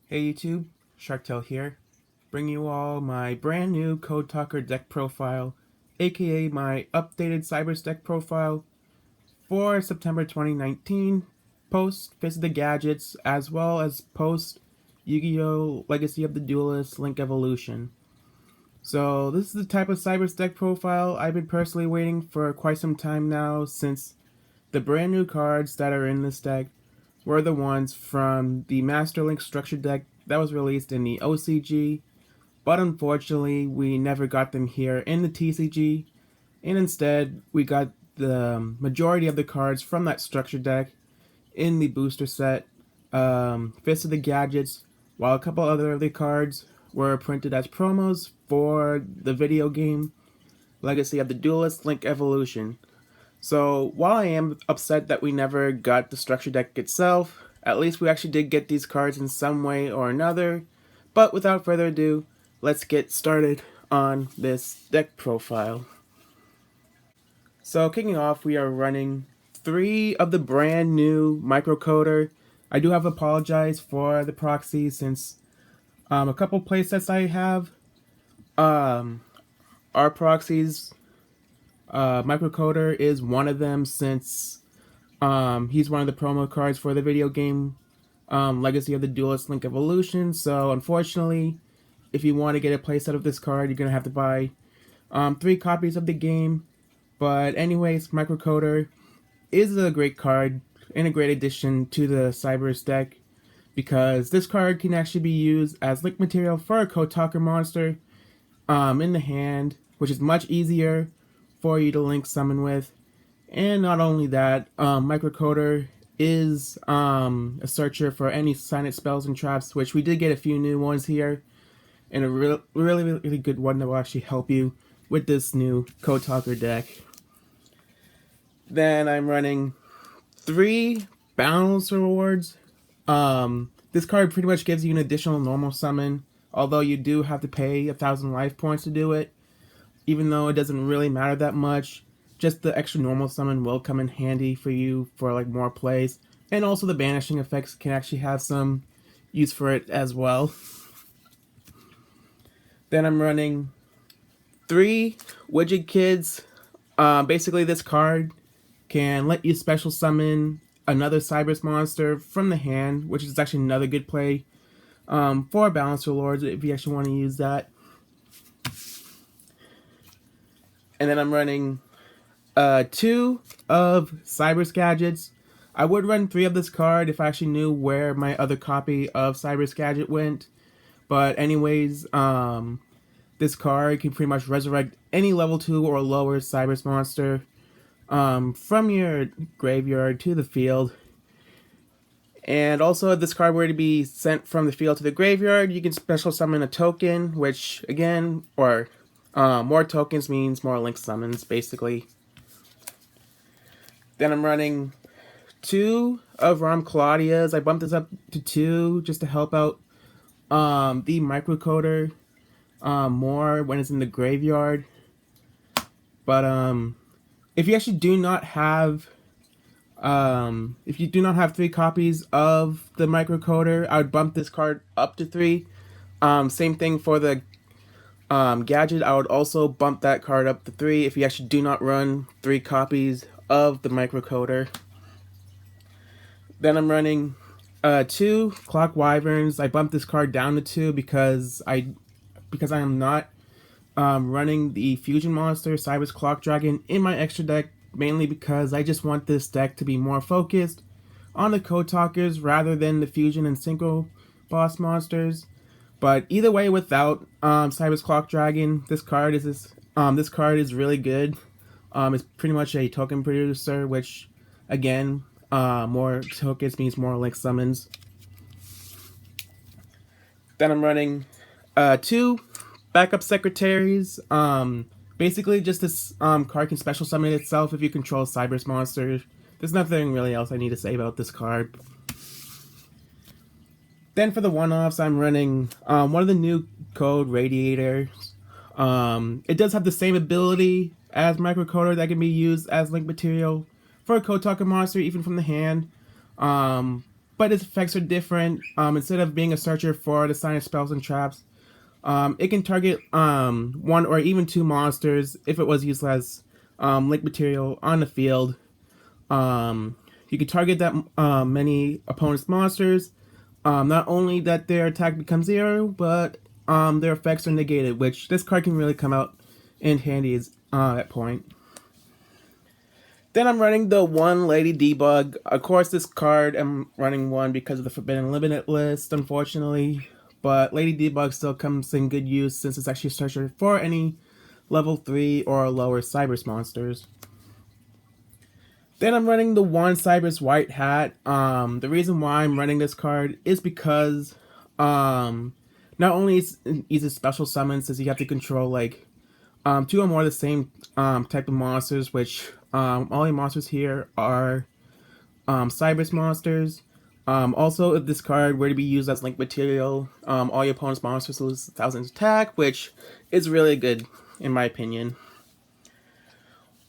Hey YouTube, SharkTale here, bringing you all my brand new Code Talker deck profile, aka my updated Cyberse deck profile for September 2019, post Fist of the Gadgets, as well as post Yu-Gi-Oh! Legacy of the Duelist Link Evolution. So this is the type of Cyberse deck profile I've been personally waiting for quite some time now, since the brand new cards that are in this deck were the ones from the Master Link structure deck that was released in the OCG, but unfortunately we never got them here in the TCG, and instead we got the majority of the cards from that structure deck in the booster set, Fist of the Gadgets, while a couple other cards were printed as promos for the video game Legacy of the Duelist Link Evolution. So while I am upset that we never got the structure deck itself, at least we actually did get these cards in some way or another. But without further ado, let's get started on this deck profile. So kicking off, we are running 3 of the brand new microcoder. I do have to apologize for the proxy, since a couple playsets I have are proxies. Microcoder is one of them, since he's one of the promo cards for the video game Legacy of the Duelist Link Evolution. So unfortunately, if you want to get a playset of this card, you're going to have to buy 3 copies of the game. But anyways, Microcoder is a great card and a great addition to the Cyberse deck, because this card can actually be used as link material for a Code Talker monster in the hand, which is much easier for you to link summon with. And not only that, Microcoder is a searcher for any silent spells and traps, which we did get a few new ones here, and a really good one that will actually help you with this new Code Talker deck. Then I'm running 3 balance rewards. This card pretty much gives you an additional normal summon, although you do have to pay 1,000 life points to do it, even though it doesn't really matter that much. Just the extra normal summon will come in handy for you for like more plays, and also the banishing effects can actually have some use for it as well. Then I'm running 3 Widget Kids. Basically this card can let you special summon another Cyberse monster from the hand, which is actually another good play for Balancer Lords if you actually want to use that. And then I'm running 2 of Cyberse Gadgets. I would run 3 of this card if I actually knew where my other copy of Cyberse Gadget went. But anyways, this card can pretty much resurrect any level 2 or lower Cyberse monster from your graveyard to the field. And also, if this card were to be sent from the field to the graveyard, you can special summon a token, which again, more tokens means more link summons, basically. Then I'm running 2 of Rom Claudia's. I bumped this up to 2 just to help out the microcoder more when it's in the graveyard. But if you actually do not have 3 copies of the microcoder, I would bump this card up to 3. Same thing for the gadget. I would also bump that card up to 3 if you actually do not run 3 copies of the microcoder. Then I'm running 2 Clock Wyverns. I bumped this card down to 2 because I am not running the fusion monster Cyberse Clock Dragon in my extra deck, mainly because I just want this deck to be more focused on the Code Talkers rather than the fusion and synchro boss monsters. But either way, without Cyberse Clock Dragon, this card is really good. It's pretty much a token producer, which again, more tokens means more link summons. Then I'm running 2 backup secretaries. Basically, just this card can special summon itself if you control Cyberse monsters. There's nothing really else I need to say about this card. Then for the one-offs, I'm running one of the new code Radiators. It does have the same ability as Microcoder that can be used as link material for a Code Talker monster, even from the hand. but its effects are different. Instead of being a searcher for the sign of spells and traps, it can target one or even two monsters if it was used as link material on the field. You can target that many opponent's monsters. Not only that their attack becomes 0, but their effects are negated, which this card can really come out in handy at that point. Then I'm running the one Lady Debug. Of course, this card I'm running one because of the Forbidden Limited list, unfortunately. But Lady Debug still comes in good use since it's actually a searcher for any level 3 or lower Cyberse monsters. Then I'm running the one Cyberse White Hat. The reason why I'm running this card is because not only is it easy special summon since you have to control like 2 or more of the same type of monsters, which all your monsters here are Cyberse monsters. Also, if this card were to be used as link material, all your opponent's monsters lose 1,000 attack, which is really good in my opinion.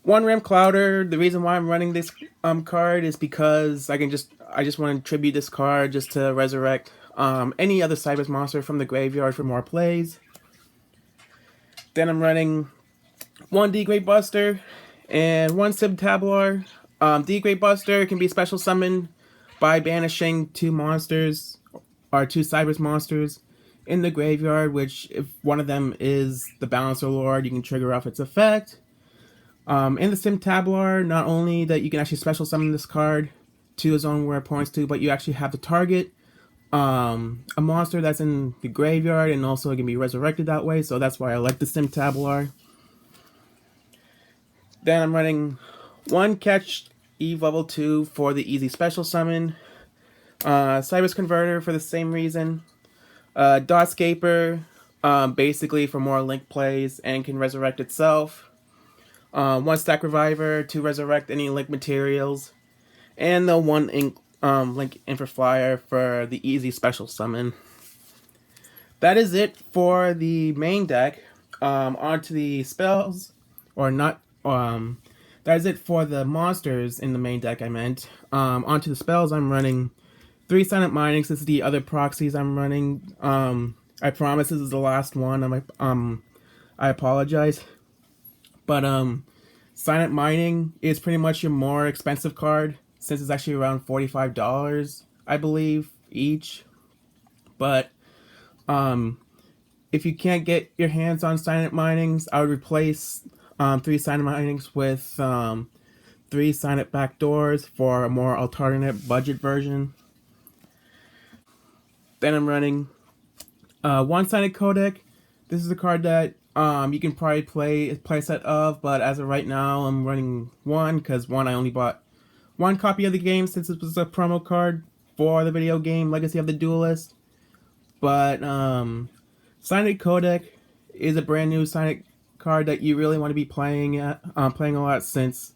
One Ram Clouder. The reason why I'm running this card is because I just want to tribute this card just to resurrect any other Cyberse monster from the graveyard for more plays. Then I'm running one D-Grade Buster and one Subtabular. D-Grade Buster can be special summoned by banishing 2 monsters or 2 Cyberse monsters in the graveyard, which if one of them is the Balancer Lord, you can trigger off its effect. In the Subtabular, not only that you can actually special summon this card to a zone where it points to, but you actually have to target a monster that's in the graveyard, and also it can be resurrected that way, so that's why I like the Subtabular. Then I'm running one Catch Eve level 2 for the easy special summon, Cyberse Converter for the same reason, Dotscaper basically for more link plays and can resurrect itself, one Stack Reviver to resurrect any link materials, and the one Link Infraflyer for the easy special summon. That is it for the main deck. Onto the spells, or not. That is it for the monsters in the main deck. I meant. Onto the spells. I'm running 3 Silent Minings. This is the other proxies I'm running. I promise this is the last one. I apologize, but Silent Mining is pretty much your more expensive card, since it's actually around $45, I believe, each. But if you can't get your hands on Silent Minings, I would replace 3 Silent Minings with 3 Silent Backdoors for a more alternate budget version. Then I'm running one Silent Codec. This is a card that you can probably play a playset of, but as of right now, I'm running one because I only bought 1 copy of the game since it was a promo card for the video game Legacy of the Duelist. But Silent Codec is a brand new Silent card that you really want to be playing a lot, since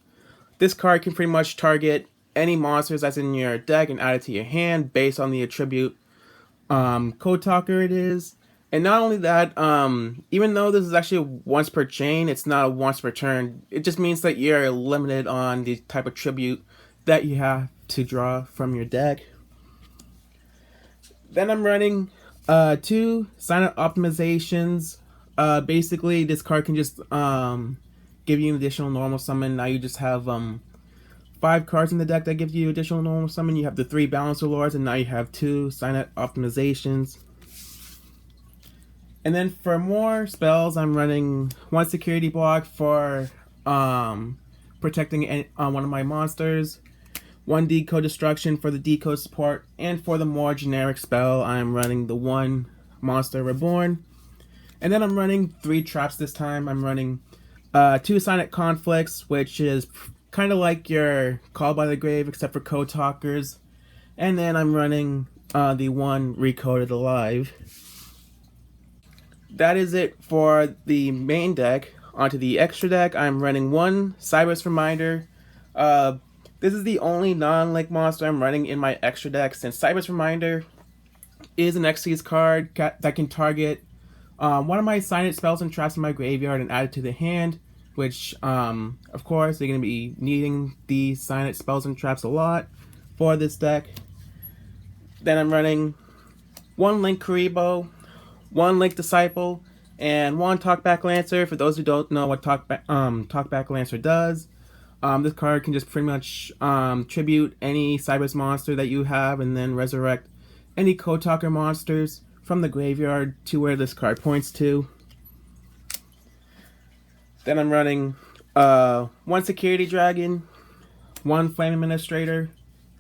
this card can pretty much target any monsters that's in your deck and add it to your hand based on the attribute Code Talker it is. And not only that, even though this is actually once per chain, it's not a once per turn. It just means that you're limited on the type of tribute that you have to draw from your deck. Then I'm running 2 Silent Optimizations. Basically, this card can just give you an additional normal summon. Now you just have 5 cards in the deck that gives you additional normal summon. You have the 3 Balancer Lords, and now you have 2 Silent Optimizations. And then for more spells, I'm running 1 Security Block for protecting one of my monsters, 1 Decode Destruction for the Decode support, and for the more generic spell, I'm running the 1 Monster Reborn. And then I'm running 3 traps this time. I'm running 2 Silent Conflicts, which is kind of like your Call by the Grave, except for Code Talkers. And then I'm running the 1 Recoded Alive. That is it for the main deck. Onto the extra deck, I'm running 1 Cyberse Reminder. This is the only non-link monster I'm running in my extra deck, since Cyberse Reminder is an Xyz card that can target one of my silent spells and traps in my graveyard and add it to the hand, which, of course, you're going to be needing the silent spells and traps a lot for this deck. Then I'm running one Link Karibo, one Link Disciple, and one Talkback Lancer. For those who don't know what Talkback Lancer does, this card can just pretty much tribute any Cyberse monster that you have and then resurrect any Code Talker monsters from the graveyard to where this card points to. Then I'm running one Security Dragon, one Flame Administrator,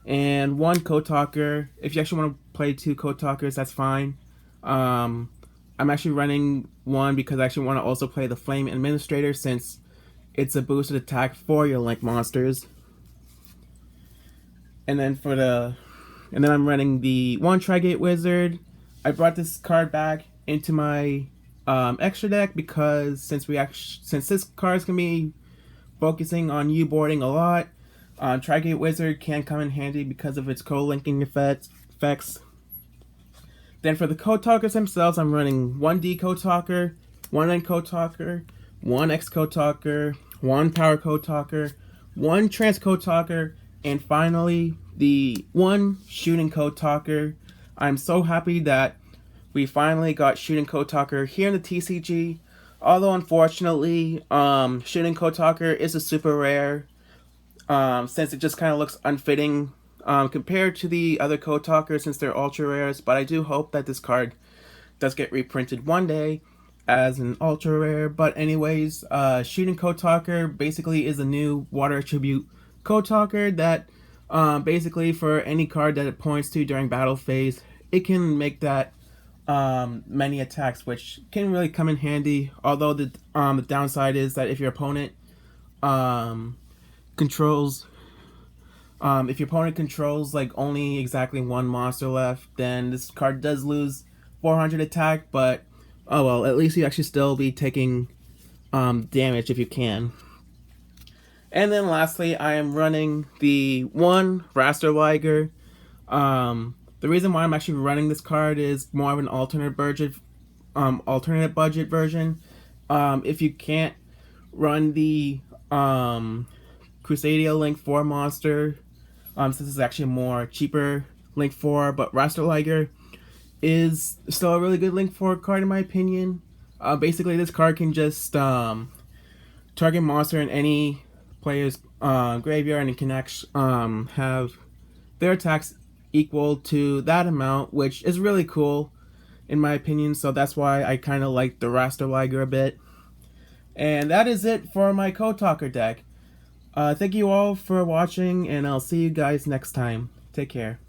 and one Code Talker. If you actually want to play two Code Talkers, that's fine. I'm actually running one because I actually want to also play the Flame Administrator since it's a boosted attack for your Link monsters. And then I'm running the one Trigate Wizard. I brought this card back into my extra deck because since this card's gonna be focusing on U-boarding a lot, Trigate Wizard can come in handy because of its co-linking effects. Then for the Code Talkers themselves, I'm running one D Code Talker, one N Code Talker, one X Code Talker, one Power Code Talker, one Trans Code Talker, and finally the one Shooting Code Talker. I'm so happy that we finally got Shooting Code Talker here in the TCG. Although unfortunately, Shooting Code Talker is a super rare, since it just kind of looks unfitting compared to the other Code Talkers since they're ultra rares. But I do hope that this card does get reprinted one day as an ultra rare. But anyways, Shooting Code Talker basically is a new water attribute Code Talker that basically for any card that it points to during battle phase, it can make that many attacks, which can really come in handy. Although the downside is that if your opponent controls like only exactly one monster left, then this card does lose 400 attack. But oh well, at least you actually still be taking damage if you can. And then lastly, I am running the one Raster Liger. The reason why I'm actually running this card is more of an alternate budget version. If you can't run the Crusadia Link 4 monster, since it's actually a more cheaper Link 4, but Raster Liger is still a really good Link 4 card in my opinion. Basically, this card can just target monster in any player's graveyard, and it can actually have their attacks equal to that amount, which is really cool in my opinion. So that's why I kind of like the Raster Liger a bit. And that is it for my Code Talker deck. Thank you all for watching, and I'll see you guys next time. Take care.